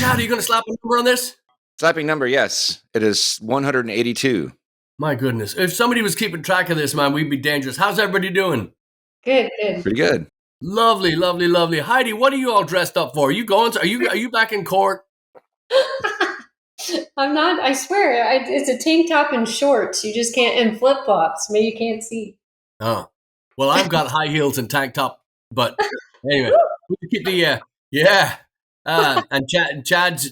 Chad, are you going to slap a number on this? Slapping number, yes. It is 182. My goodness. If somebody was keeping track of this, man, we'd be dangerous. How's everybody doing? Good. Pretty good. Lovely. Heidi, what are you all dressed up for? Are you going? Are you back in court? I'm not. I swear, it's a tank top and shorts. You just can't, and flip flops. Maybe you can't see. Oh, well, I've got high heels and tank top, but anyway, we can keep the yeah. And Chad,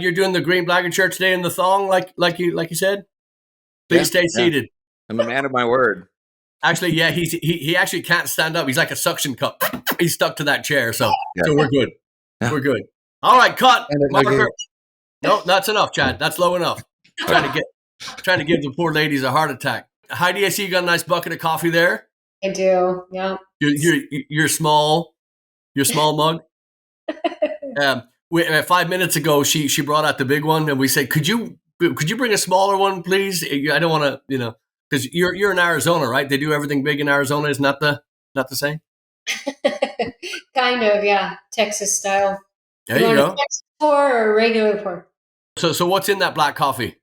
you're doing the green Blaggard shirt today in the thong, like you said. Please stay seated. I'm a man of my word. Actually, yeah, he actually can't stand up. He's like a suction cup. He's stuck to that chair, so we're good. Yeah. We're good. All right, cut. No, that's enough, Chad. That's low enough. Trying to give the poor ladies a heart attack. Heidi, I see you got a nice bucket of coffee there. I do. Yeah. Your small mug. 5 minutes ago, she brought out the big one, and we said, "Could you bring a smaller one, please?" I don't want to, because you're in Arizona, right? They do everything big in Arizona. Isn't that the same? Kind of, yeah. Texas style. There you go. Texas pour or regular pour? So what's in that black coffee?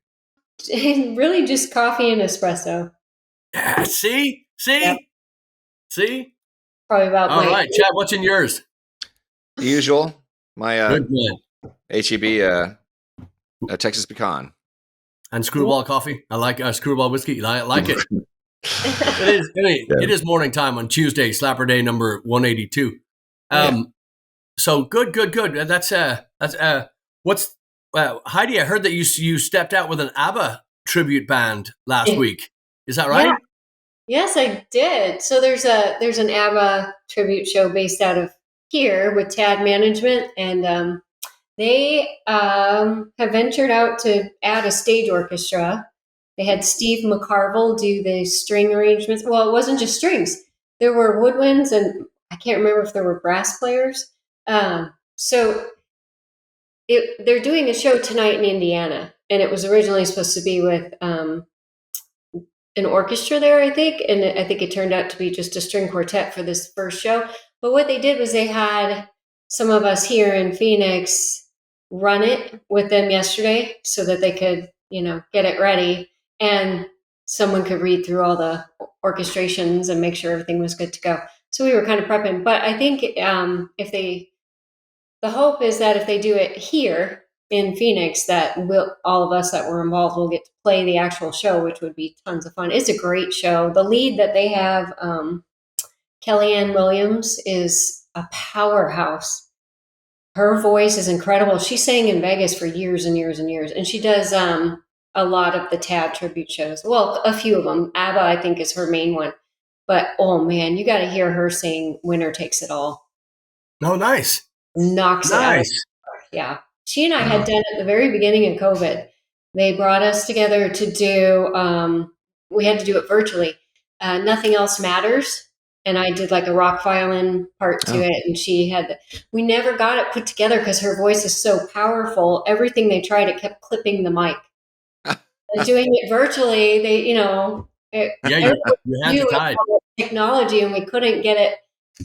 Really, just coffee and espresso. Yeah, see. Probably about. All right, Chad. What's in yours? The usual. My Good man. HEB Texas pecan. And screwball coffee. I like screwball whiskey. I like it. It is morning time on Tuesday, Slapper Day number 182. So good. That's what's Heidi? I heard that you stepped out with an ABBA tribute band last week. Is that right? Yeah. Yes, I did. So there's an ABBA tribute show based out of here with Tad Management, and they have ventured out to add a stage orchestra. They had Steve McCarville do the string arrangements. Well, it wasn't just strings. There were woodwinds, and I can't remember if there were brass players. So they're doing a show tonight in Indiana, and it was originally supposed to be with an orchestra there, I think, and I think it turned out to be just a string quartet for this first show. But what they did was they had some of us here in Phoenix run it with them yesterday so that they could, get it ready, and someone could read through all the orchestrations and make sure everything was good to go. So we were kind of prepping. But I think the hope is that if they do it here in Phoenix, that all of us that were involved will get to play the actual show, which would be tons of fun. It's a great show. The lead that they have, Kellyanne Williams, is a powerhouse. Her voice is incredible. She sang in Vegas for years and years and years, and she does a lot of the Tad tribute shows. Well, a few of them. ABBA, I think, is her main one. But, oh, man, you got to hear her sing Winner Takes It All. Oh, nice. Knocks it out. Yeah. She and I had done it at the very beginning of COVID. They brought us together to do, we had to do it virtually. Nothing Else Matters. And I did like a rock violin part to it. And we never got it put together because her voice is so powerful. Everything they tried, it kept clipping the mic. And doing it virtually, they, you had to tie technology, and we couldn't get it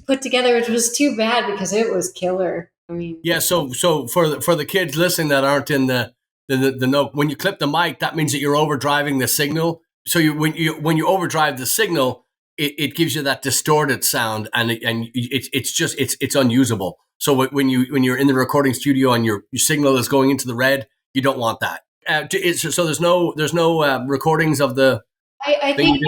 put together, which was too bad because it was killer. I mean, yeah. So for the kids listening that aren't in the note, when you clip the mic, that means that you're overdriving the signal. So when you overdrive the signal, it gives you that distorted sound, and it's unusable. So when you're in the recording studio and your signal is going into the red, you don't want that. So there's no recordings of the. I think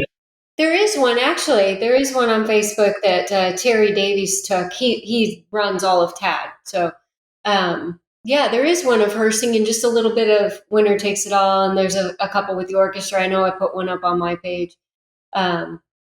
there is one, actually. There is one on Facebook that Terry Davies took. He runs all of Tad. So, there is one of her singing just a little bit of Winner Takes It All, and there's a couple with the orchestra. I know I put one up on my page.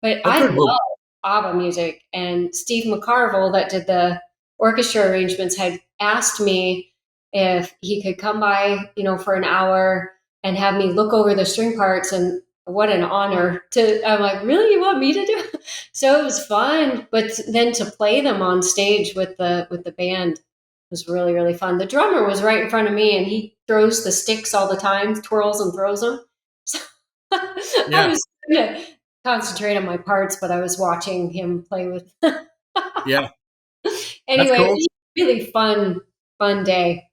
But I love ABBA music, and Steve McCarville, that did the orchestra arrangements, had asked me if he could come by, for an hour and have me look over the string parts, and what an honor I'm like, really, you want me to do it? So it was fun, but then to play them on stage with the band was really, really fun. The drummer was right in front of me, and he throws the sticks all the time, twirls and throws them. So I was going to concentrate on my parts, but I was watching him play with. Yeah. Anyway, cool. It was a really fun day.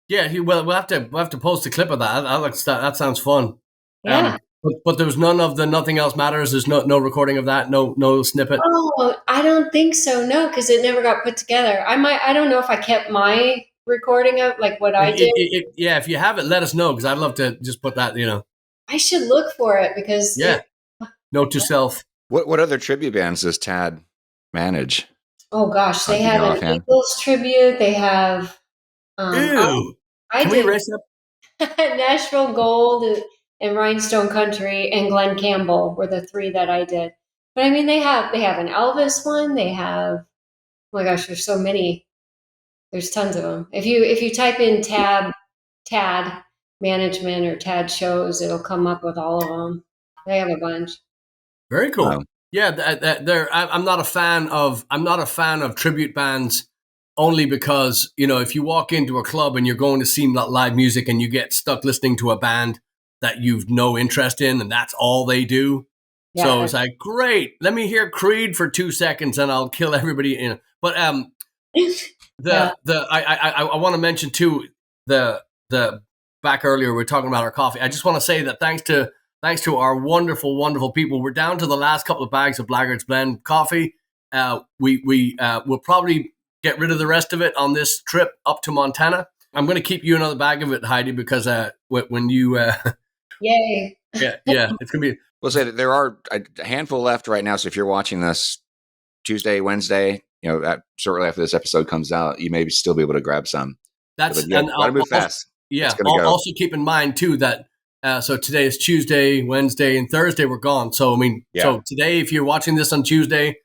Yeah, we'll have to post a clip of that. That sounds fun. Yeah. But there was none of the Nothing Else Matters. There's no recording of that. No snippet. Oh, I don't think so. No, because it never got put together. I don't know if I kept my recording of like what I did. Yeah, if you have it, let us know because I'd love to just put that. I should look for it because Yeah. Note to self. What other tribute bands does Tad manage? oh gosh, they You have know an offhand? Eagles tribute. They have Ew. I Can we did race up? Nashville Gold and Rhinestone Country and Glenn Campbell were the three that I did. But I mean, they have an Elvis one. They have, oh my gosh, there's so many. There's tons of them. If you type in Tad management or Tad shows, it'll come up with all of them. They have a bunch. Very cool. Wow. Yeah, I'm not a fan of tribute bands only because if you walk into a club and you're going to see live music and you get stuck listening to a band that you've no interest in and that's all they do. Yeah. So it's like, great, let me hear Creed for 2 seconds and I'll kill everybody. But I want to mention too the back earlier we were talking about our coffee. I just want to say that thanks to our wonderful, wonderful people, we're down to the last couple of bags of Blaggards blend coffee. We'll probably get rid of the rest of it on this trip up to Montana. I'm going to keep you another bag of it, Heidi, because when you yay. yeah, it's going to be. We'll say that there are a handful left right now. So if you're watching this Tuesday, Wednesday, shortly after this episode comes out, you may still be able to grab some. That's and gotta move fast. Yeah. Go. Also keep in mind too that so today is Tuesday, Wednesday, and Thursday we're gone. So so today, if you're watching this on Tuesday,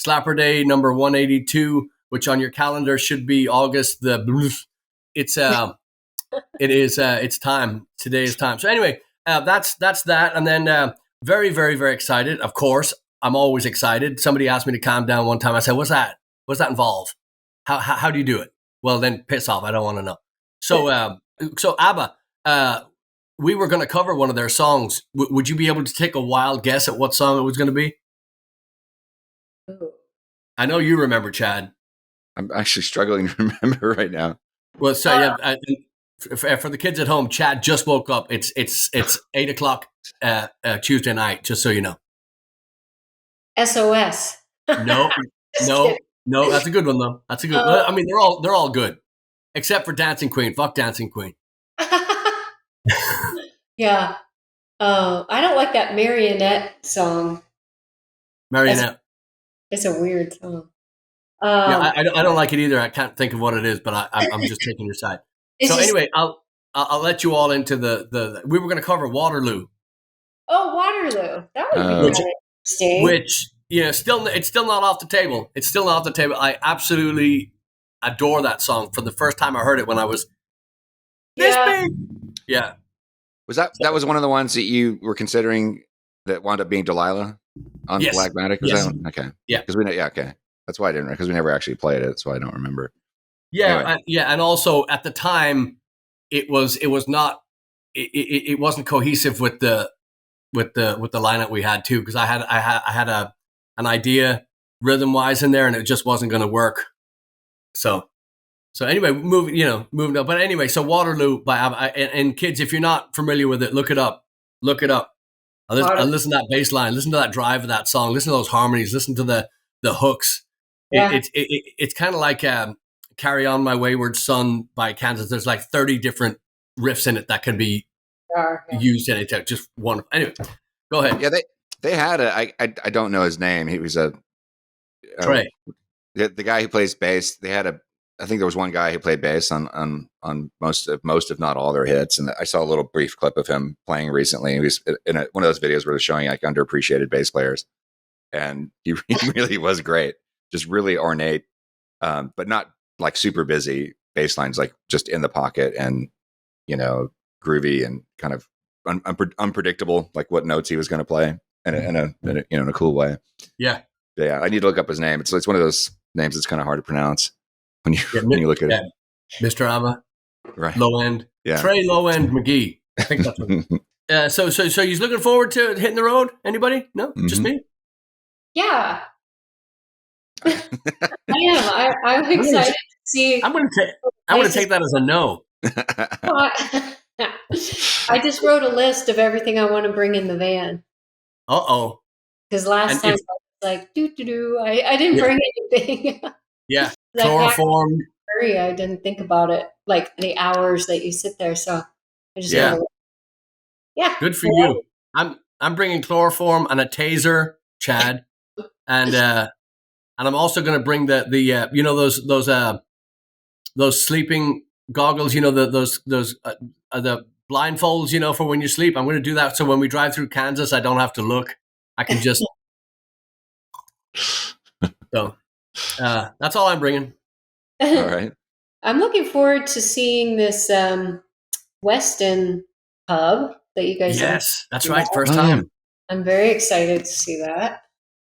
Slapper Day number 182, which on your calendar should be August it's time. Today is time. So anyway, that's that, and then very, very, very excited. Of course, I'm always excited. Somebody asked me to calm down one time. I said, "What's that? What's that involve? How do you do it?" Well, then piss off. I don't want to know. So ABBA. We were going to cover one of their songs. Would you be able to take a wild guess at what song it was going to be? Ooh. I know you remember, Chad. I'm actually struggling to remember right now. Well, so for the kids at home, Chad just woke up. It's 8:00 Tuesday night. Just so you know. SOS. No, that's a good one though. That's a good. I mean, they're all good, except for Dancing Queen. Fuck Dancing Queen. Yeah. I don't like that Marionette song. Marionette. It's a weird song. I don't like it either. I can't think of what it is, but I'm just taking your side. So anyway, I'll let you all into the we were going to cover Waterloo. Oh, Waterloo. That would be interesting. Which it's still not off the table. It's still not off the table. I absolutely adore that song. For the first time I heard it when I was this big. Yeah. Was that was one of the ones that you were considering that wound up being Delilah on Blackmatic? Was that one? Okay. Yeah. Because okay. That's why I didn't, because we never actually played it, so I don't remember. Yeah, anyway. And also at the time, it wasn't cohesive with the lineup we had too, because I had an idea rhythm wise in there, and it just wasn't going to work. So anyway, moving on. But anyway, so Waterloo by ABBA, and kids, if you're not familiar with it, look it up. I listen to that bass line, listen to that drive of that song, listen to those harmonies, listen to the hooks. Yeah. It's kind of like Carry On My Wayward Son by Kansas. There's like 30 different riffs in it that can be used in it. Just one. Anyway, go ahead. Yeah, they had I don't know his name. He was Trey. The guy who plays bass. I think there was one guy who played bass on most if not all their hits. And I saw a little brief clip of him playing recently. He was in one of those videos where they're showing like underappreciated bass players, and he really was great. Just really ornate, but not like super busy bass lines, like just in the pocket and, groovy and kind of unpredictable, like what notes he was going to play in a cool way. Yeah. Yeah. I need to look up his name. It's one of those names that's kind of hard to pronounce when you look at it. Mr. ABBA. Right. Low end. Yeah. Trey Low End McGee. I think that's what So he's looking forward to hitting the road? Anybody? No? Mm-hmm. Just me? Yeah. I am. I'm excited to see. I'm going to take that as a no. I just wrote a list of everything I want to bring in the van. Uh-oh. Because last time I was like, I didn't bring anything. Yeah. I packed Chloroform. I didn't think about it, like the hours that you sit there. So I just Yeah. Good for you. I'm bringing chloroform and a taser, Chad, and I'm also going to bring the you know those sleeping goggles, you know those the blindfolds, you know, for when you sleep. I'm going to do that so when we drive through Kansas, I don't have to look. I can just so that's all I'm bringing. All right. I'm looking forward to seeing this Weston pub that you guys. Yes, that's right. First time. I'm very excited to see that.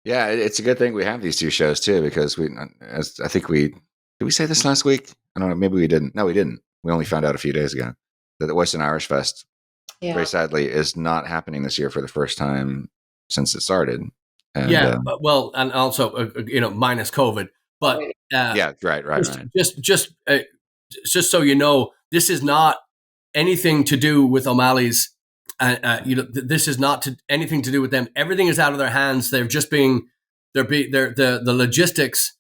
Yeah, it's a good thing we have these two shows too, because I think did we say this last week? I don't know. Maybe we didn't. No, we didn't. We only found out a few days ago that the Western Irish Fest, very sadly, is not happening this year for the first time since it started. And, well, and also minus COVID, but right. Just so you know, this is not anything to do with O'Malley's. This is not anything to do with them. Everything is out of their hands. They're just being, the logistics.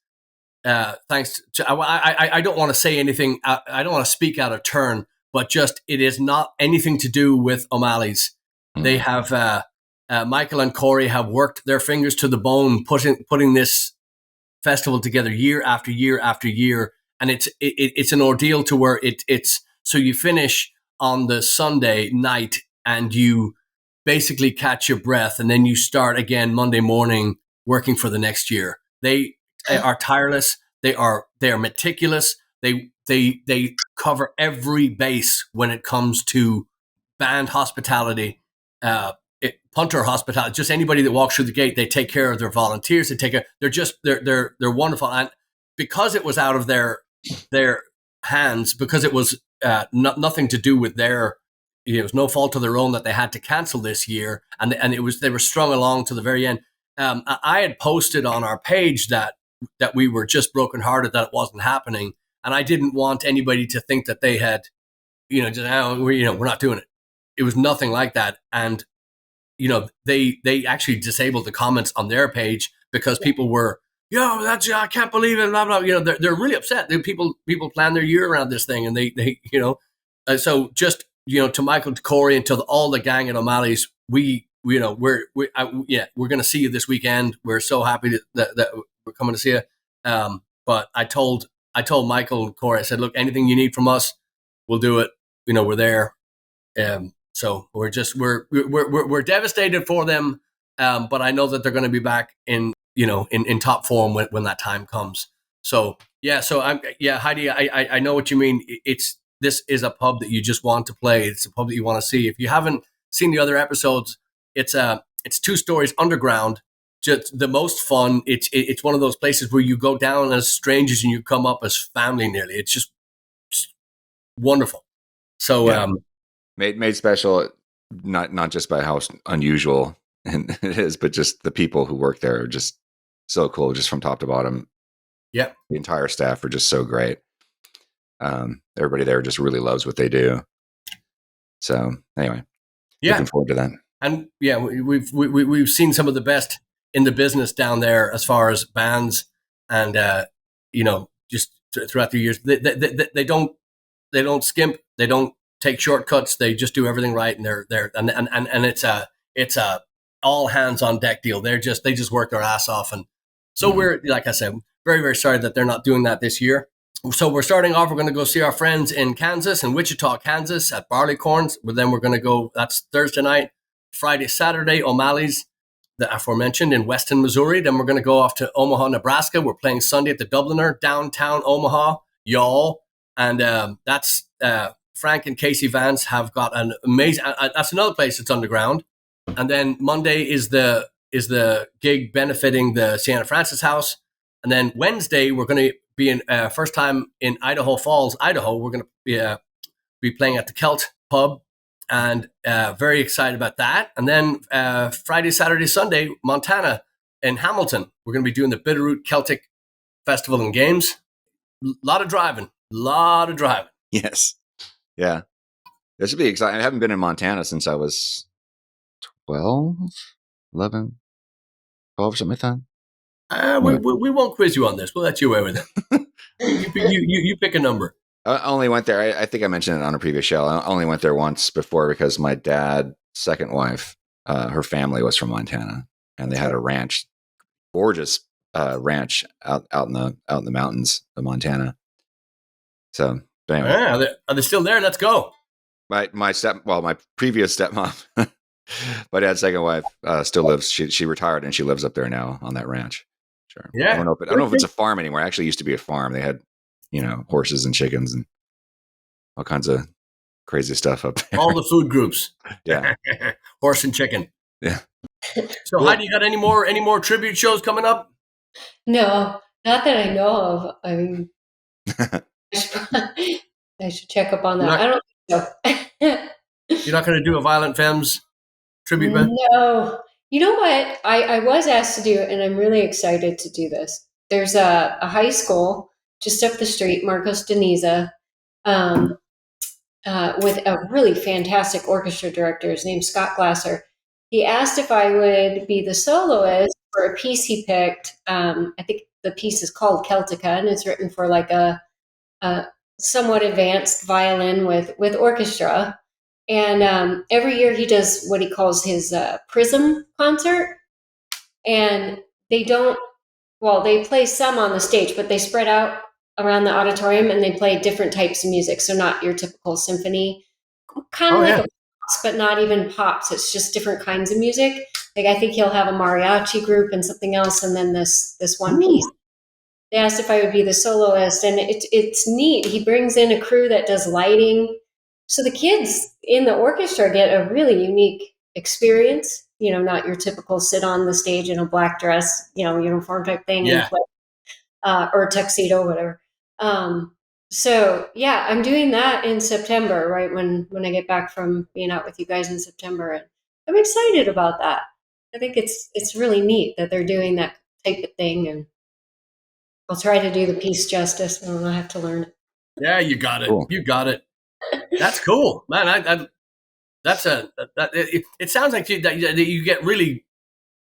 Thanks to, I don't want to say anything. I don't want to speak out of turn, but just it is not anything to do with O'Malley's. Mm-hmm. They have Michael and Corey have worked their fingers to the bone, putting this festival together year after year after year, and it's an ordeal to where it's so you finish on the Sunday night and you basically catch your breath, and then you start again Monday morning working for the next year. They are tireless. They are meticulous. They cover every base when it comes to band hospitality, punter hospitality. Just anybody that walks through the gate, they take care of their volunteers. They're wonderful, and because it was out of their hands, because it was nothing to do with their. It was no fault of their own that they had to cancel this year, and they were strung along to the very end. I had posted on our page that we were just brokenhearted that it wasn't happening, and I didn't want anybody to think that they had, we're not doing it. It was nothing like that, and they actually disabled the comments on their page because people were, I can't believe it, blah blah. They're really upset. People plan their year around this thing, and they so just. To Michael, to Corey, and to all the gang at O'Malley's, we're going to see you this weekend. We're so happy that we're coming to see you. But I told Michael and Corey, I said, look, anything you need from us, we'll do it. We're there. So we're devastated for them. But I know that they're going to be back in top form when that time comes. So Heidi, I know what you mean. This is a pub that you just want to play. It's a pub that you want to see. If you haven't seen the other episodes, it's 2 stories underground. Just the most fun. It's one of those places where you go down as strangers and you come up as family nearly. It's just wonderful. So made special, not just by how unusual it is, but just the people who work there are just so cool, just from top to bottom. Yeah, the entire staff are just so great. Everybody there just really loves what they do. So anyway, looking forward to that. And we've seen some of the best in the business down there as far as bands, and just throughout the years, they don't skimp, they don't take shortcuts, they just do everything right, and and it's a all hands on deck deal. They just work their ass off, and so we're, like I said, very very sorry that they're not doing that this year. So we're starting off. We're going to go see our friends in Kansas, in Wichita, Kansas, at Barleycorns. But then we're going to go. That's Thursday night. Friday, Saturday, O'Malley's, the aforementioned, in Weston, Missouri. Then we're going to go off to Omaha, Nebraska. We're playing Sunday at the Dubliner, downtown Omaha, y'all. And that's Frank and Casey Vance have got an amazing. That's another place that's underground. And then Monday is the gig benefiting the Sienna Francis House. And then Wednesday we're going to be in first time in Idaho Falls, Idaho. We're going to be playing at the Celt Pub, and very excited about that. And then Friday, Saturday, Sunday, Montana in Hamilton. We're going to be doing the Bitterroot Celtic Festival and Games. A lot of driving. Yes. Yeah. This should be exciting. I haven't been in Montana since I was 12, 11, 12, something like that. We won't quiz you on this. We'll let you away with it. You pick a number. I only went there. I think I mentioned it on a previous show. I only went there once before because my dad's second wife, her family was from Montana, and they had a ranch, gorgeous ranch out in the mountains of Montana. So, but anyway, are they still there? Let's go. my previous stepmom, my dad's second wife, still lives. She retired and she lives up there now on that ranch. Sure. Yeah. I don't know if it's a farm anymore. It actually used to be a farm. They had, horses and chickens and all kinds of crazy stuff up there. All the food groups. Yeah. Horse and chicken. Yeah. So, Cool. Heidi, you got any more tribute shows coming up? No, not that I know of. I mean, I should check up on that. I don't think so. You're not going to do a Violent Femmes tribute band? No. You know what? I was asked to do it, and I'm really excited to do this. There's a high school just up the street, Marcos Deniza, with a really fantastic orchestra director. His name's Scott Glasser. He asked if I would be the soloist for a piece he picked. I think the piece is called Celtica, and it's written for like a somewhat advanced violin with orchestra. And every year he does what he calls his Prism concert. And they play some on the stage, but they spread out around the auditorium and they play different types of music. So not your typical symphony, kind of like a pops, but not even pops. It's just different kinds of music. Like I think he'll have a mariachi group and something else, and then this one piece. They asked if I would be the soloist, and it's neat. He brings in a crew that does lighting. So the kids in the orchestra get a really unique experience, not your typical sit on the stage in a black dress, uniform type thing, and play, or tuxedo, whatever. So yeah, I'm doing that in September, right when I get back from being out with you guys in September, and I'm excited about that. I think it's really neat that they're doing that type of thing, and I'll try to do the piece justice. I have to learn it. Yeah, you got it. Cool. You got it. That's cool, man. It sounds like that you get really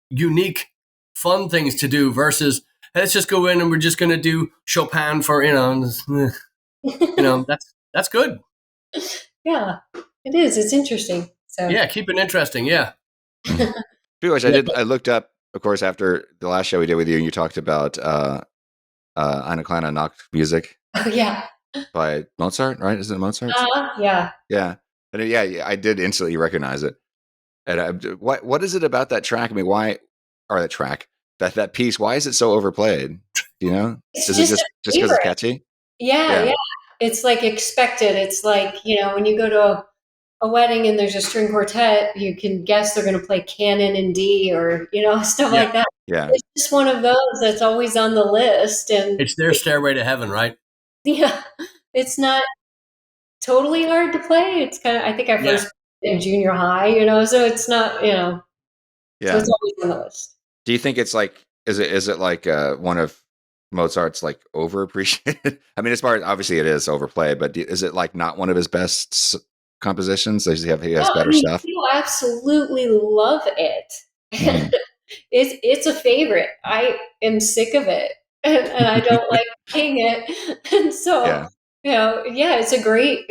unique, fun things to do versus let's just go in and we're just going to do Chopin for that's good. Yeah, it is. It's interesting. So yeah, keep it interesting. Yeah. Pretty much, I looked up, of course, after the last show we did with you, and you talked about Eine kleine Nachtmusik. Oh yeah. By Mozart, right? Is it Mozart? Yeah. Yeah. And I did instantly recognize it. And what is it about that track? I mean, why, or that piece? Why is it so overplayed? Do you know? Is it just because it's catchy? Yeah. It's like expected. It's like when you go to a wedding and there's a string quartet, you can guess they're going to play canon in D or stuff like that. Yeah. It's just one of those that's always on the list, and it's their Stairway to Heaven, right? Yeah, it's not totally hard to play. It's kind of, I think I first in junior high, so it's not, so it's always on the list. Do you think it's like, is it like one of Mozart's like overappreciated? I mean, as far as obviously it is overplayed, but is it like not one of his best compositions? Does he has better stuff? People absolutely love it. Mm. It's a favorite. I am sick of it. And I don't like playing it, and so it's a great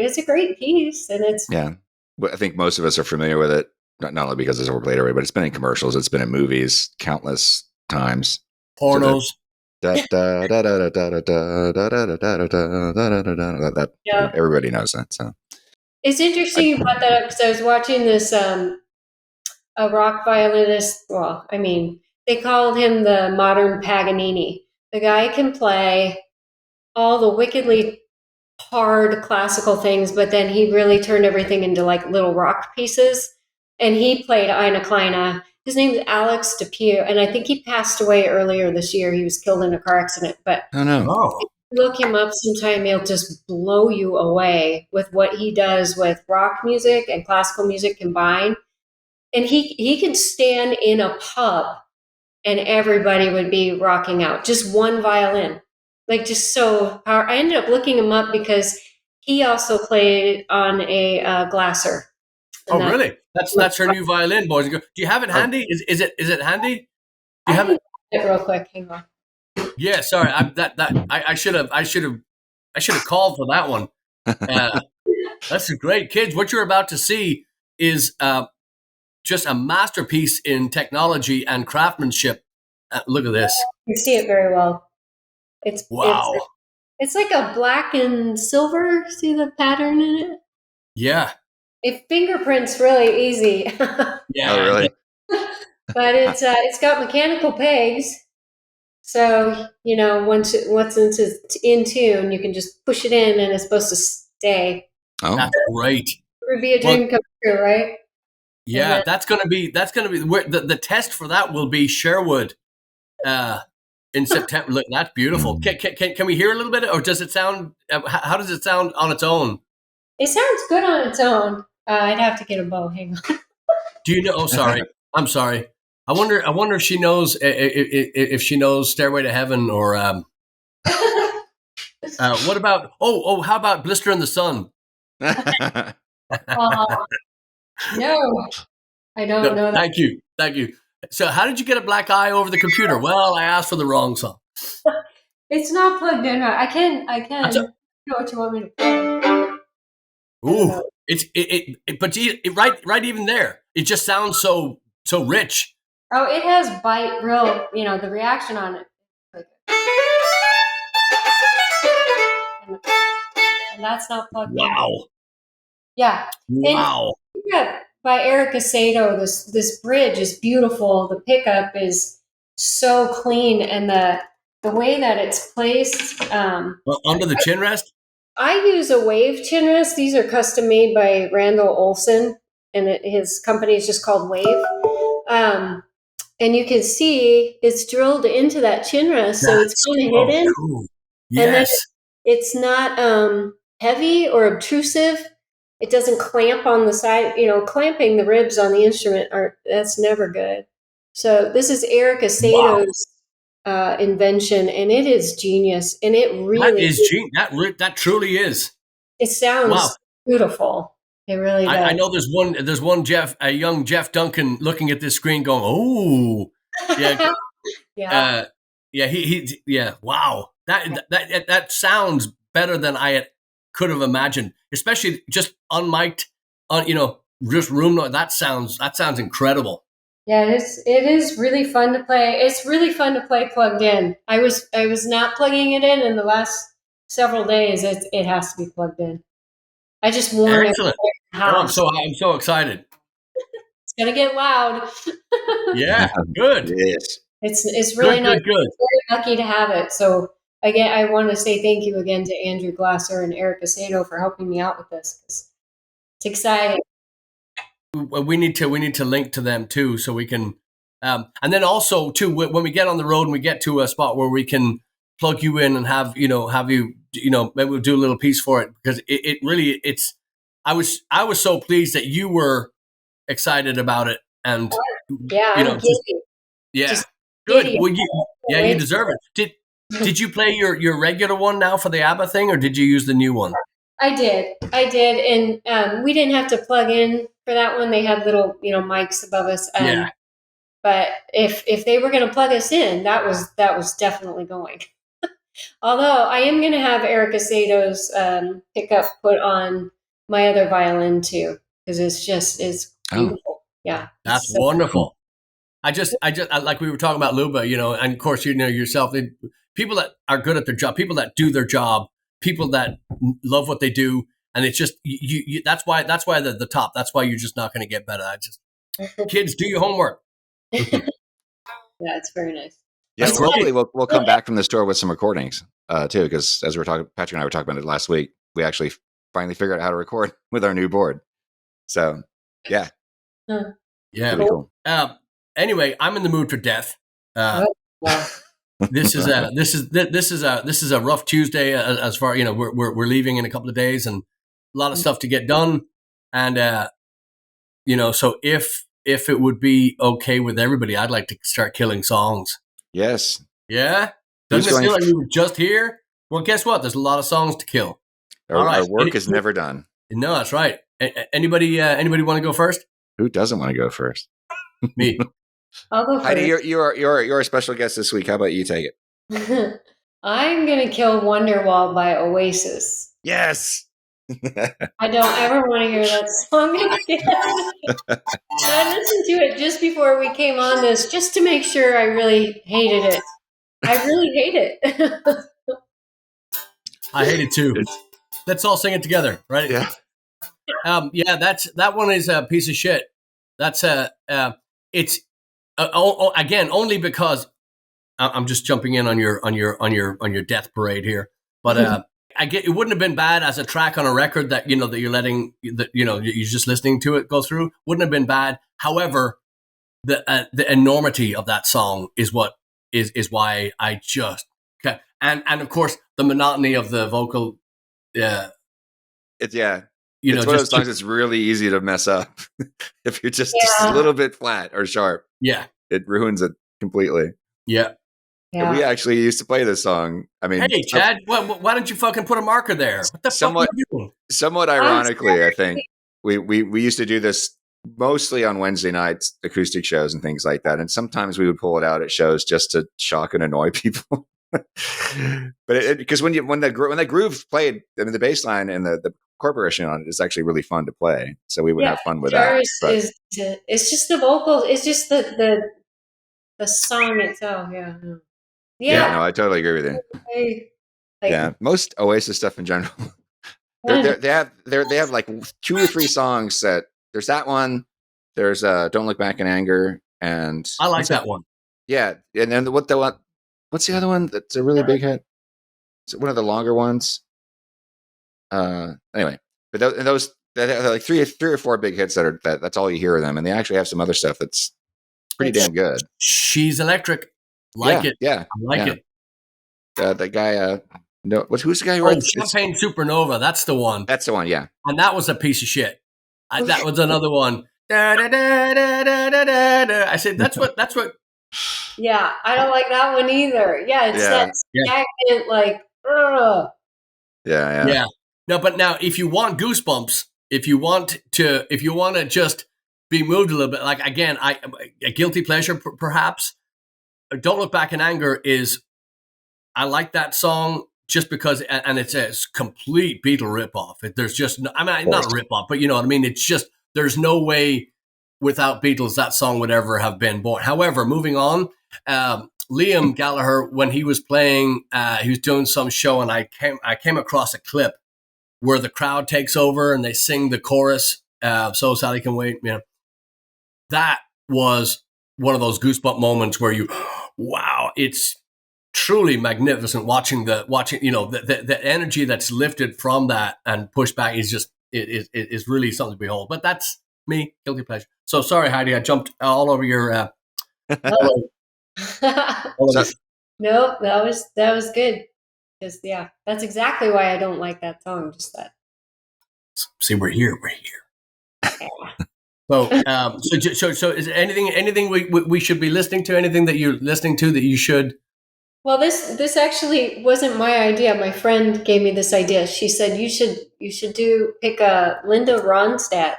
piece, and it's But I think most of us are familiar with it, not only because it's overplayed already, but it's been in commercials, it's been in movies countless times, pornos. Everybody knows that. So it's interesting you brought that up because I was watching this a rock violinist. Well, I mean, they called him the modern Paganini. The guy can play all the wickedly hard classical things, but then he really turned everything into like little rock pieces. And he played Eine kleine. His name is Alex DePew, and I think he passed away earlier this year. He was killed in a car accident. But look him up sometime. He'll just blow you away with what he does with rock music and classical music combined. And he could stand in a pub and everybody would be rocking out. Just one violin. Like just so powerful. I ended up looking him up because he also played on a Glasser. Oh, really? That's her new violin, boys and girls. Do you have it handy? Is it handy? Do you have it? It real quick. Hang on. Yeah, sorry. I should have called for that one. That's great, kids. What you're about to see is just a masterpiece in technology and craftsmanship. Look at this. You can see it very well. Wow. It's like a black and silver. See the pattern in it? Yeah. It fingerprints really easy. Yeah. Oh, really? But it's got mechanical pegs. So, once it's in tune, you can just push it in and it's supposed to stay. Oh, That's great. It would be a dream come true, right? Yeah, that's gonna be the test for that will be Sherwood in September. Look, that's beautiful. Can we hear a little bit, or does it sound? How does it sound on its own? It sounds good on its own. I'd have to get a bow. Hang on. Do you know? Oh, sorry. I'm sorry. I wonder if she knows if she knows Stairway to Heaven or what about? How about Blister in the Sun? No, I don't know that. Thank you. So, how did you get a black eye over the computer? Well, I asked for the wrong song. It's not plugged in. I can. You know what you want me to play? Ooh, but right even there, it just sounds so rich. Oh, it has bite, real. The reaction on it. And that's not plugged in. Wow. Yeah. Wow. Yeah, by Erica Sato, this bridge is beautiful. The pickup is so clean, and the way that it's placed. Under the chin rest? I use a wave chin rest. These are custom made by Randall Olson, and his company is just called Wave. And you can see it's drilled into that chin rest, so it's kind of hidden. Cool. Yes. And then it's not heavy or obtrusive. It doesn't clamp on the side. Clamping the ribs on the instrument that's never good. So this is Erica Sato's invention, and it is genius. And it really is genius. That truly is. It sounds beautiful. It really does. I know there's one a young Jeff Duncan looking at this screen going, oh, yeah, yeah, wow, that sounds better than I could have imagined, especially just unmiked, just room noise. That sounds incredible. Yeah, it is really fun to play. It's really fun to play plugged in. I was not plugging it in the last several days. It has to be plugged in. I just warned Excellent. I'm so excited. It's gonna get loud. Yeah, good. Yes. It's really nice. Good. Very lucky to have it. So again, I want to say thank you again to Andrew Glasser and Erica Sato for helping me out with this. It's exciting. We need to link to them too, so we can, and then also too when we get on the road and we get to a spot where we can plug you in and have you maybe we'll do a little piece for it, because it really I was so pleased that you were excited about it, and Just good. Well, you deserve it. Did you play your regular one now for the ABBA thing, or did you use the new one? I did, and we didn't have to plug in for that one. They had little mics above us. But if they were going to plug us in, that was definitely going. Although I am going to have Erica Sato's pickup put on my other violin too, because it's beautiful. Oh. Yeah, that's wonderful. I just like we were talking about Luba, and of course yourself. People that are good at their job, people that do their job, people that love what they do, and it's just you that's why they're the top. That's why you're just not going to get better. Kids, do your homework. Yeah, it's very nice. Yeah, hopefully we'll come back from the store with some recordings too, because as we were talking, Patrick and I were talking about it last week. We actually finally figured out how to record with our new board. So yeah, cool. Anyway, I'm in the mood for death. This is a rough Tuesday as far we're leaving in a couple of days and a lot of stuff to get done, and so if it would be okay with everybody, I'd like to start killing songs. Yes. Yeah. Doesn't it feel like we were just here? Well, guess what? There's a lot of songs to kill. All right. Our work is never done. No, that's right. Anybody want to go first? Who doesn't want to go first? Me. I'll go first. Heidi, you're a special guest this week. How about you take it? I'm gonna kill Wonderwall by Oasis. Yes. I don't ever want to hear that song again. I listened to it just before we came on this, just to make sure I really hated it. I really hate it. I hate it too. Let's all sing it together, right? Yeah. That one is a piece of shit. That's it's again only because I'm just jumping in on your death parade here, but it wouldn't have been bad as a track on a record that that you're letting you're just listening to it go through. Wouldn't have been bad. However, the enormity of that song is what is why I just and of course the monotony of the vocal. It's one of those songs that's really easy to mess up if you're just a little bit flat or sharp. Yeah, it ruins it completely. Yeah. And we actually used to play this song. I mean, hey, Chad, why don't you fucking put a marker there? What the fuck are you doing? Somewhat ironically, I think we used to do this mostly on Wednesday nights, acoustic shows and things like that. And sometimes we would pull it out at shows just to shock and annoy people. But because when that groove played, I mean, the bass line and the chord progression on it is actually really fun to play. So we would have fun with that. It's just the vocals. It's just the song itself. Yeah. No, I totally agree with you. Most Oasis stuff in general. they have like 2 or 3 songs that there's that one. There's "Don't Look Back in Anger," and I like that one. Yeah, and then what's the other one that's a really big hit? Is it one of the longer ones? Anyway, but those they're like 3 or 4 big hits that's all you hear of them, and they actually have some other stuff that's pretty damn good. She's Electric. It. Yeah. I like it. The guy, who's the guy who wrote Champagne Supernova? That's the one. That's the one, yeah. And that was a piece of shit. That was another one. I said, that's what. Yeah, I don't like that one either. Yeah, it's that stagnant, like, ugh. Yeah. No, but now, if you want goosebumps, if you want to just be moved a little bit, like, again, a guilty pleasure, perhaps. Don't Look Back in Anger I like that song just because, and it's a complete Beatle ripoff. There's just, not a ripoff, but you know what I mean? It's just, there's no way without Beatles that song would ever have been born. However, moving on, Liam Gallagher, when he was playing, he was doing some show, and I came across a clip where the crowd takes over and they sing the chorus, So Sally Can Wait. That was one of those goosebump moments where wow, it's truly magnificent watching the energy that's lifted from that and pushed back is really something to behold. But that's me, guilty pleasure. So sorry, Heidi, I jumped all over your. No, that was good. Because that's exactly why I don't like that song. Just that. See, we're here. Yeah. So is there anything we should be listening to? Anything that you're listening to that you should? Well, this actually wasn't my idea. My friend gave me this idea. She said you should pick a Linda Ronstadt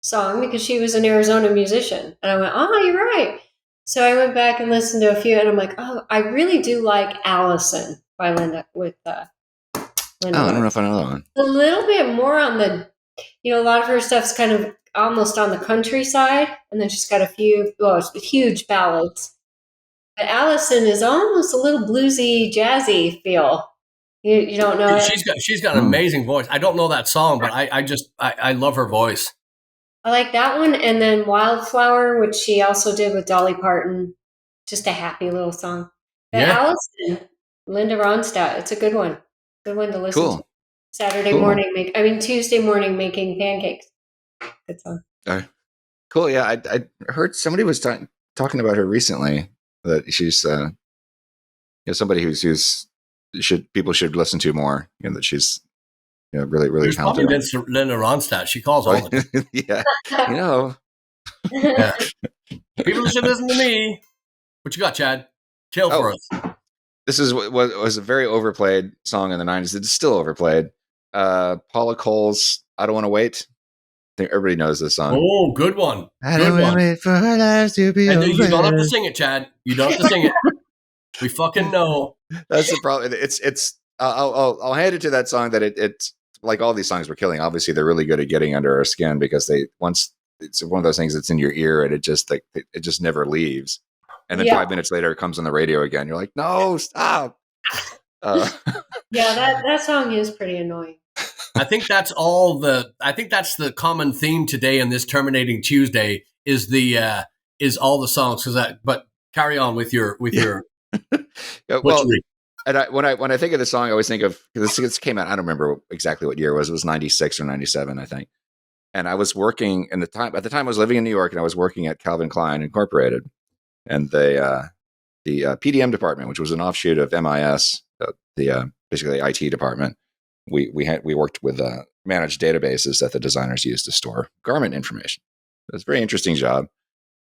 song because she was an Arizona musician, and I went, oh, you're right. So I went back and listened to a few, and I'm like, oh, I really do like Alison by Linda Linda. I don't know if I know that one. A little bit more on the, a lot of her stuff's kind of almost on the countryside, and then she's got a few huge ballads. But Alison is almost a little bluesy, jazzy feel. You don't know it? She's got an amazing voice. I don't know that song, but I love her voice. I like that one, and then Wildflower, which she also did with Dolly Parton. Just a happy little song. But Alison, Linda Ronstadt, it's a good one. Good one to listen to. Tuesday morning making pancakes. Good song. Cool. Yeah, I heard somebody was talking about her recently. That she's somebody who's people should listen to more. That she's really really talented. Probably Linda Ronstadt. She calls all of them. Yeah, Yeah. People should listen to me. What you got, Chad? Kill for us. This is what was a very overplayed song in the 90s. It's still overplayed. Paula Cole's "I Don't Want to Wait." I think everybody knows this song. Oh, good one. I don't want to wait for our lives to be over. You don't have to sing it, Chad. You don't have to sing it. We fucking know. That's the problem. It's. I'll hand it to that song that it's like all these songs we're killing. Obviously, they're really good at getting under our skin because it's one of those things that's in your ear and it just never leaves. And then 5 minutes later, it comes on the radio again. You're like, no, stop. That song is pretty annoying. I think that's the common theme today in this Terminating Tuesday is all the songs. But carry on with your and when I think of the song, I always think of, because this came out, I don't remember exactly what year it was. It was 96 or 97, I think. And I was working at the time I was living in New York, and I was working at Calvin Klein Incorporated, and the PDM department, which was an offshoot of MIS, basically the IT department. We worked with managed databases that the designers used to store garment information. It was a very interesting job,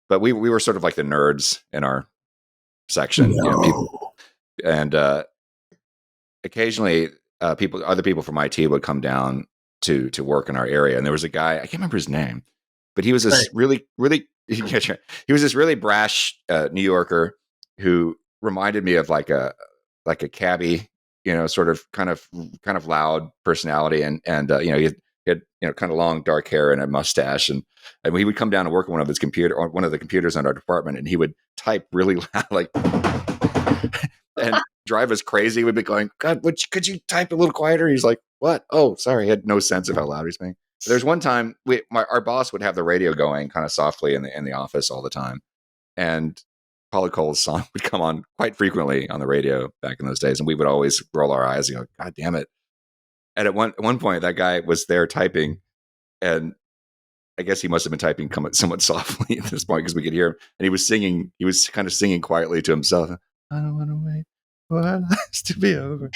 but we were sort of like the nerds in our section. No. People, and occasionally other people from IT would come down to work in our area. And there was a guy, I can't remember his name, but he was this really he was this really brash New Yorker who reminded me of like a cabbie, sort of kind of loud personality, and he had kind of long dark hair and a mustache, and he would come down and work on one of the computers on our department, and he would type really loud, like, and drive us crazy. We'd be going, God, could you type a little quieter? He's like, what? Oh, sorry. He had no sense of how loud he's being. There's one time our boss would have the radio going kind of softly in the office all the time, and Paula Cole's song would come on quite frequently on the radio back in those days, and we would always roll our eyes and go, God damn it. And at one point, that guy was there typing, and I guess he must have been typing somewhat softly at this point because we could hear him, and he was singing. He was kind of singing quietly to himself. I don't want to wait for our lives to be over.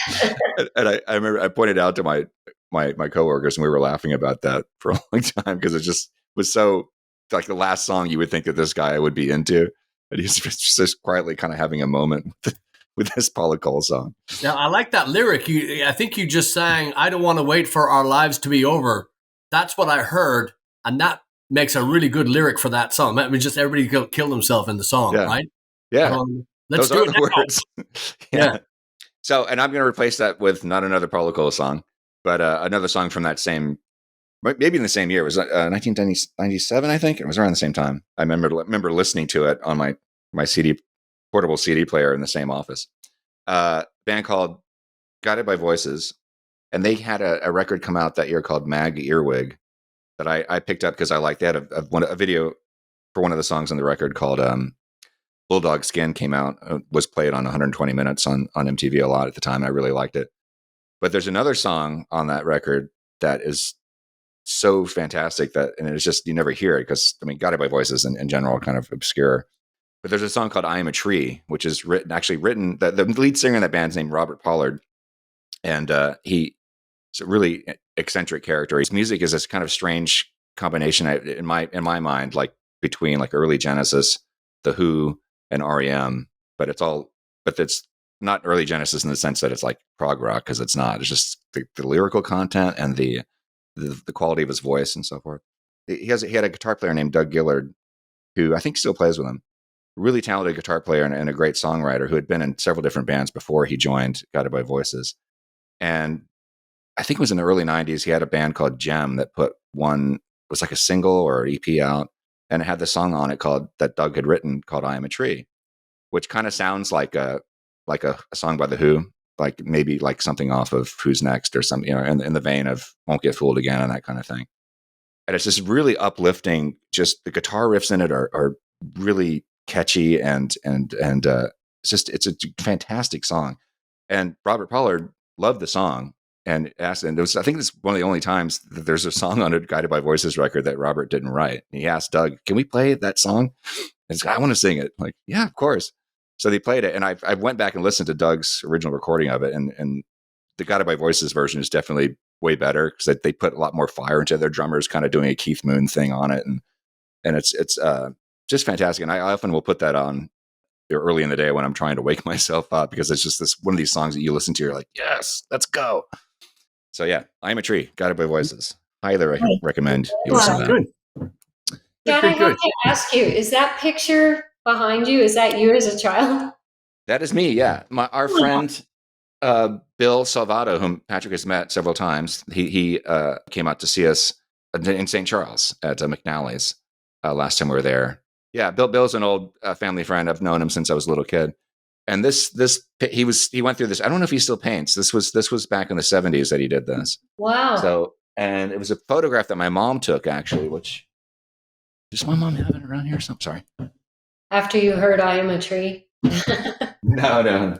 And I remember I pointed out to my coworkers, and we were laughing about that for a long time because it just was so like the last song you would think that this guy would be into. And he's just quietly kind of having a moment with this Paula Cole song. Now, I like that lyric. I think you just sang, I don't want to wait for our lives to be over. That's what I heard. And that makes a really good lyric for that song. That means just everybody kill themselves in the song, right? Yeah. Let's Those do are it the words. Yeah. So, and I'm going to replace that with not another Paula Cole song, but another song from that same, maybe in the same year. It was 1997, I think. It was around the same time. I remember listening to it on my portable CD player in the same office. Band called Guided by Voices, and they had a record come out that year called Mag Earwig that I picked up because I liked. They had a video for one of the songs on the record called Bulldog Skin came out, was played on 120 Minutes on MTV a lot at the time. I really liked it. But there's another song on that record that is so fantastic and it's just, you never hear it because, Guided by Voices in general are kind of obscure. But there's a song called I Am a Tree, which is written, the lead singer in that band's named Robert Pollard. And he's a really eccentric character. His music is this kind of strange combination in my mind, like between like early Genesis, The Who, and REM. But it's not early Genesis in the sense that it's like prog rock, because it's not. It's just the lyrical content and the quality of his voice and so forth. He had a guitar player named Doug Gillard, who I think still plays with him. Really talented guitar player and a great songwriter who had been in several different bands before he joined Guided by Voices. And I think it was in the early 90s, he had a band called Gem that was like a single or an EP out, and it had the song on it that Doug had written called I Am a Tree, which kind of sounds like a song by The Who, like maybe like something off of Who's Next or something, in the vein of Won't Get Fooled Again and that kind of thing. And it's just really uplifting. Just the guitar riffs in it are really catchy and it's a fantastic song. And Robert Pollard loved the song and asked, and I think it's one of the only times that there's a song on a Guided by Voices record that Robert didn't write. And he asked Doug, "Can we play that song?" And he's like, "I want to sing it." I'm like, yeah, of course. So they played it, and I went back and listened to Doug's original recording of it, and the Guided by Voices version is definitely way better because they put a lot more fire into it. Their drummer's kind of doing a Keith Moon thing on it, and it's just fantastic. And I often will put that on early in the day when I'm trying to wake myself up, because it's just one of these songs that you listen to, you're like, yes, let's go. So yeah, I'm a Tree. Guided by Voices. Highly recommend you listen to that. Good. Dad, I have to ask you, is that picture behind you, is that you as a child? That is me, yeah. Our friend Bill Salvato, whom Patrick has met several times, he came out to see us in St. Charles at McNally's last time we were there. Yeah, Bill's an old family friend. I've known him since I was a little kid. And he went through this. I don't know if he still paints. This was back in the 70s that he did this. Wow. So, and it was a photograph that my mom took, actually, which does my mom have it around here? So, I'm sorry. After you heard I Am a Tree? No.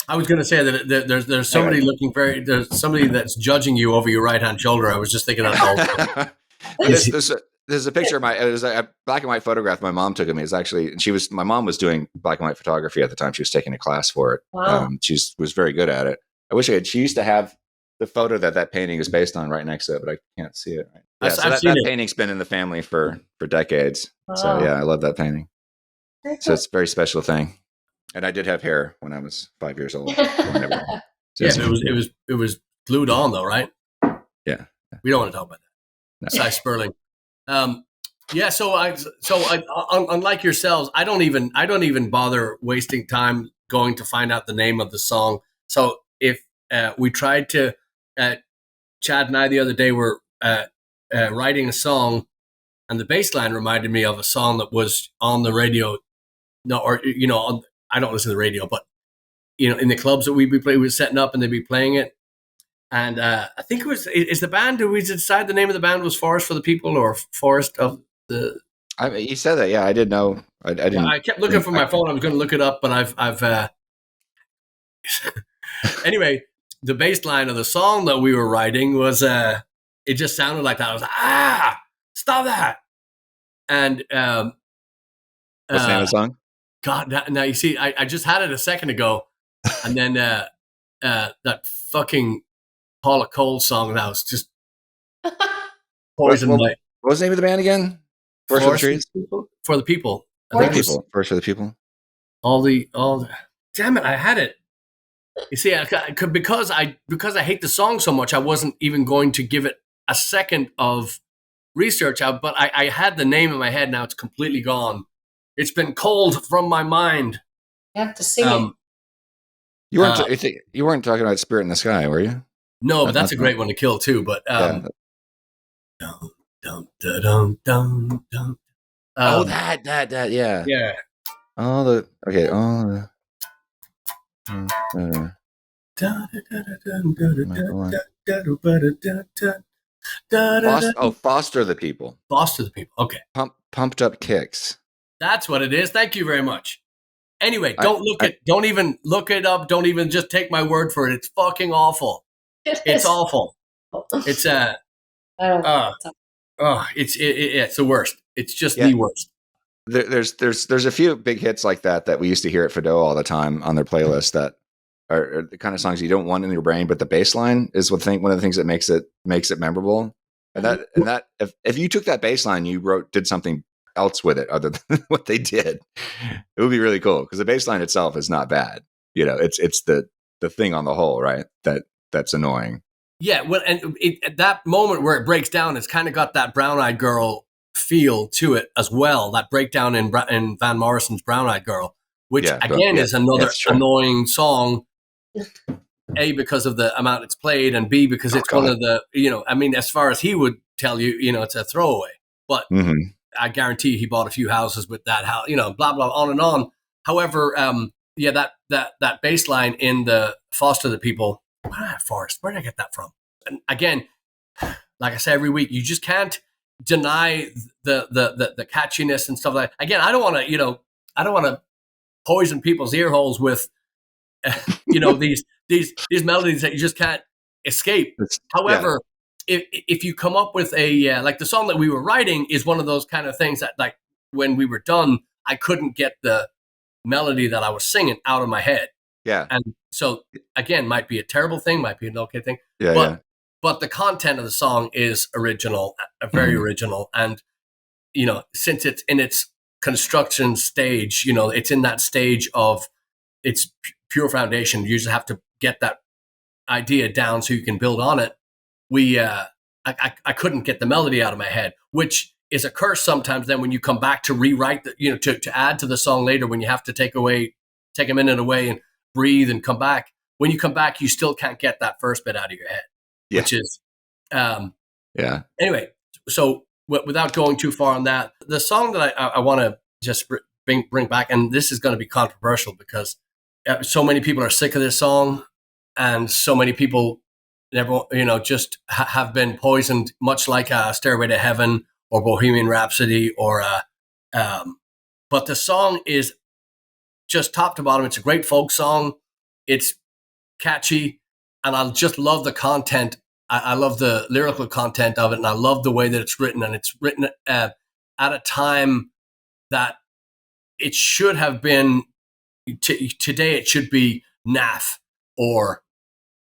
I was going to say that there's somebody there's somebody that's judging you over your right hand shoulder. I was just thinking that. There's a picture of it was a black and white photograph my mom took of me. It's actually, my mom was doing black and white photography at the time. She was taking a class for it. Wow. She was very good at it. I wish she used to have the photo that painting is based on right next to it, but I can't see it. Right. Yeah, that painting's been in the family for decades. Wow. So yeah, I love that painting. So it's a very special thing. And I did have hair when I was 5 years old. It was glued on though, right? Yeah. We don't want to talk about that. No. Cy Sperling. So unlike yourselves, I don't even bother wasting time going to find out the name of the song. So if we tried to, Chad and I the other day were writing a song, and the bass line reminded me of a song that was on the radio. I don't listen to the radio, but in the clubs that we were setting up and they'd be playing it. And I think it was, is the band, did we decide the name of the band was Forest for the People or Forest of the... You said that, yeah, I didn't know. I didn't. Yeah, I kept looking for my phone. I was going to look it up, but I've anyway, the bass line of the song that we were writing was, it just sounded like that. I was like, stop that. And... what's the name of the song? God, now you see, I just had it a second ago, and then that fucking Paula Cole song that was just poison. What was the name of the band again? For the People. For the People. First for the People. All the. Damn it! I had it. You see, because I hate the song so much, I wasn't even going to give it a second of research out. But I had the name in my head. Now it's completely gone. It's been cold from my mind. You have to sing it. You weren't talking about Spirit in the Sky, were you? No, but that's a great one to kill too. But that. Yeah. Yeah. All the Foster the People. Foster the People. Okay. Pumped Up Kicks. That's what it is. Thank you very much. Anyway, don't even look it up. Don't even just take my word for it. It's fucking awful. It's awful. It's it's the worst. It's just the worst. There's a few big hits like that we used to hear at Fiddle all the time on their playlist that are the kind of songs you don't want in your brain, but the bass line is one of the things that makes it memorable. And that if you took that bass line, did something else with it other than what they did, it would be really cool, because the bass line itself is not bad. It's the thing on the whole, right? That's annoying. Yeah, well, and at that moment where it breaks down, it's kind of got that Brown Eyed Girl feel to it as well. That breakdown in Van Morrison's Brown Eyed Girl, which is another annoying song. A, because of the amount it's played, and B, because it's one of the, as far as he would tell you, it's a throwaway. But I guarantee he bought a few houses with that house, blah, blah, on and on. However, that bass line in the Foster the People, Forest, where did I get that from? And again, like I say every week, you just can't deny the catchiness and stuff like that. Again, I don't want to poison people's ear holes with, these melodies that you just can't escape. However, if you come up with a like the song that we were writing is one of those kind of things that, like, when we were done, I couldn't get the melody that I was singing out of my head. Yeah. And so again, might be a terrible thing, might be an okay thing. But the content of the song is original, very original. And, since it's in its construction stage, it's in that stage of its pure foundation. You just have to get that idea down so you can build on it, I couldn't get the melody out of my head, which is a curse sometimes. Then when you come back to rewrite to add to the song later, when you have to take a minute away and breathe and come back, when you come back, you still can't get that first bit out of your head, which is, Anyway, so without going too far on that, the song that I want to just bring back, and this is going to be controversial because so many people are sick of this song, and so many people never, just have been poisoned, much like Stairway to Heaven or Bohemian Rhapsody, but the song is just top to bottom. It's a great folk song. It's catchy, and I just love the content. I love the lyrical content of it, and I love the way that it's written. And it's written at a time that it should have been. Today, it should be naff or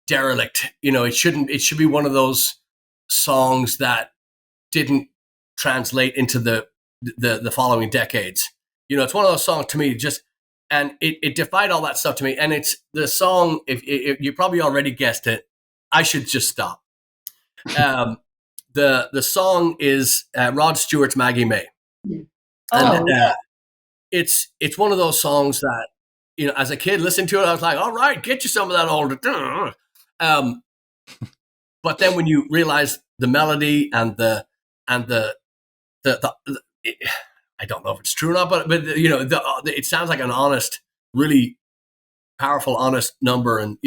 derelict. It shouldn't. It should be one of those songs that didn't translate into the following decades. It's one of those songs to me. And it defied all that stuff to me. And it's the song. If you probably already guessed it, I should just stop. The song is Rod Stewart's Maggie May. And it's one of those songs that, as a kid listening to it, I was like, all right, get you some of that old. But then when you realize the melody and the I don't know if it's true or not, but it sounds like an honest, really powerful, honest number, and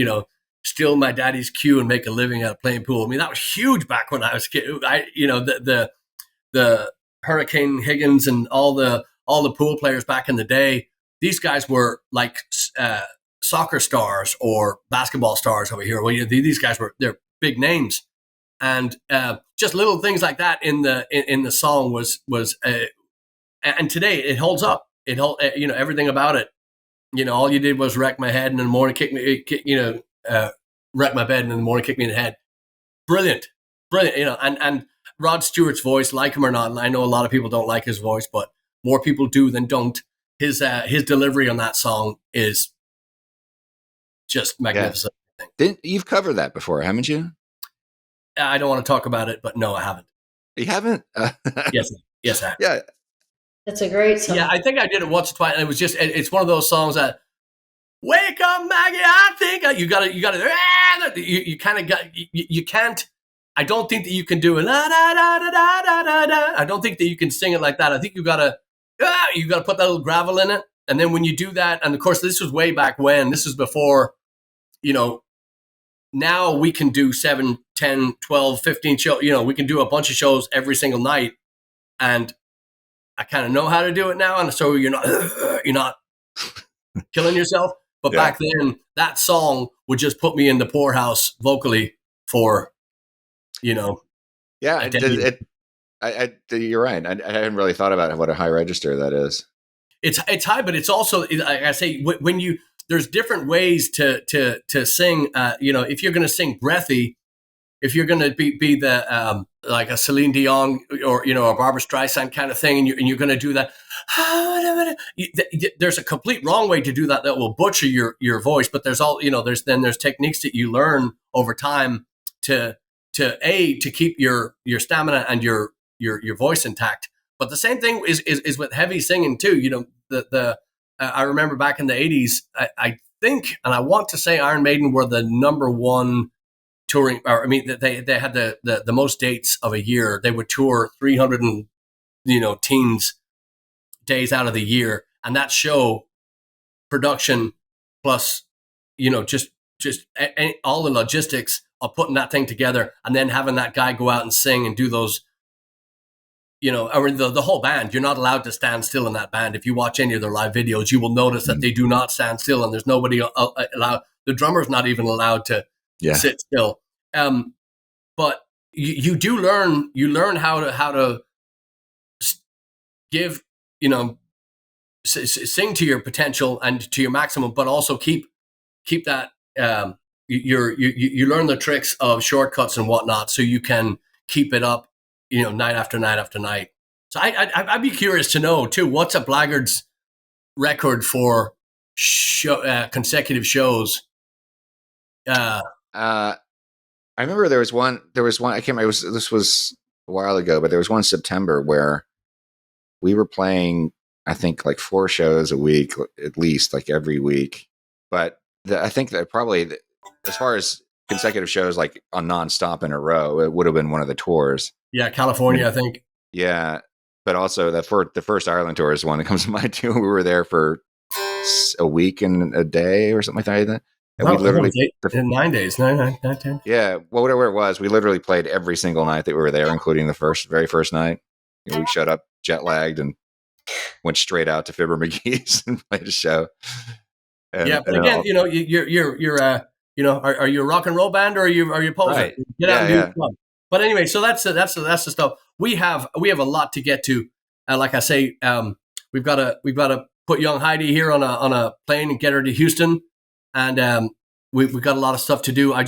steal my daddy's cue and make a living out of playing pool. I mean, that was huge back when I was a kid. The Hurricane Higgins and all the pool players back in the day, these guys were like soccer stars or basketball stars over here. Well, these guys they're big names, and just little things like that in the song was and today it holds up. Everything about it. All you did was wreck my head, and in the morning wreck my bed, and in the morning kick me in the head. Brilliant. And Rod Stewart's voice, like him or not, and I know a lot of people don't like his voice, but more people do than don't. His delivery on that song is just magnificent. Yeah. You've covered that before, haven't you? I don't want to talk about it, but no, I haven't. You haven't? Yes, I have. Yeah. That's a great song. Yeah, I think I did it once or twice, and it was it's one of those songs that, wake up, Maggie, I think you gotta, you kind of got, you can't, I don't think that you can do it. La, da, da, da, da, da, da. I don't think that you can sing it like that. I think you gotta put that little gravel in it. And then when you do that, and of course, this was way back when, this was before, now we can do 7, 10, 12, 15 shows, we can do a bunch of shows every single night. And I kind of know how to do it now. And so you're not killing yourself. But back then, that song would just put me in the poorhouse vocally for, Yeah, you're right. I hadn't really thought about what a high register that is. It's high, but it's also, like I say, when there's different ways to sing. If you're going to sing breathy, if you're going to be the like a Celine Dion or a Barbara Streisand kind of thing, and you're going to do that, there's a complete wrong way to do that will butcher your voice. But there's there's techniques that you learn over time to keep your stamina and your voice intact. But the same thing is with heavy singing too. I remember back in the 80s, I think, and I want to say Iron Maiden were the number one touring, or I mean, they had the most dates of a year. They would tour 300 and teens days out of the year, and that show production plus just all the logistics of putting that thing together, and then having that guy go out and sing and do those. Or the whole band, you're not allowed to stand still in that band. If you watch any of their live videos, you will notice that they do not stand still, and there's nobody allowed. The drummer's not even allowed to sit still. But you do learn. You learn how to give, sing to your potential and to your maximum, but also keep that. You learn the tricks of shortcuts and whatnot, so you can keep it up. Night after night after night. So I'd be curious to know too, what's a Blaggards record for consecutive shows? I remember there was one. I can't remember. This was a while ago, but there was one September where we were playing. I think like 4 shows a week, at least, like every week. But I think that probably, as far as consecutive shows, like on nonstop in a row, it would have been one of the tours. Yeah, California, I think. Yeah, but also the first Ireland tour is one that comes to mind too. We were there for a week and a day or something like that. And we literally 9 days, 9, 10. Yeah, well, whatever it was, we literally played every single night that we were there, including the very first night. We showed up jet lagged and went straight out to Fibber McGee's and played a show. But again, you're are you a rock and roll band or are you a poser? Right. Get out and do stuff. But anyway, so that's the stuff. We have a lot to get to. Like I say, we've got to put young Heide here on a plane and get her to Houston, and we've got a lot of stuff to do. I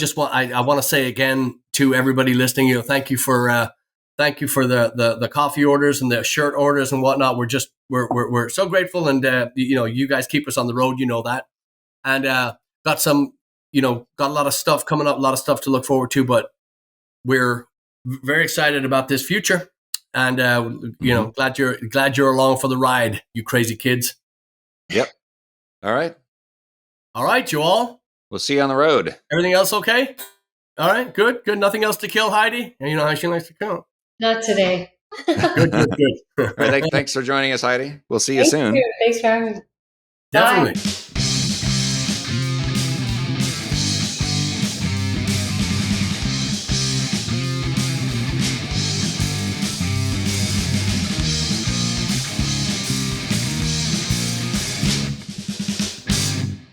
want to say again to everybody listening, thank you for the coffee orders and the shirt orders and whatnot. We're so grateful, and you guys keep us on the road, that, and got a lot of stuff coming up, a lot of stuff to look forward to, but we're very excited about this future, and glad you're along for the ride, you crazy kids. Yep. All right, you all. We'll see you on the road. Everything else okay? All right, good. Nothing else to kill, Heide. And you know how she likes to kill. Not today. Good. All right, thanks for joining us, Heide. We'll see you soon. Thanks for having me. Definitely. Bye.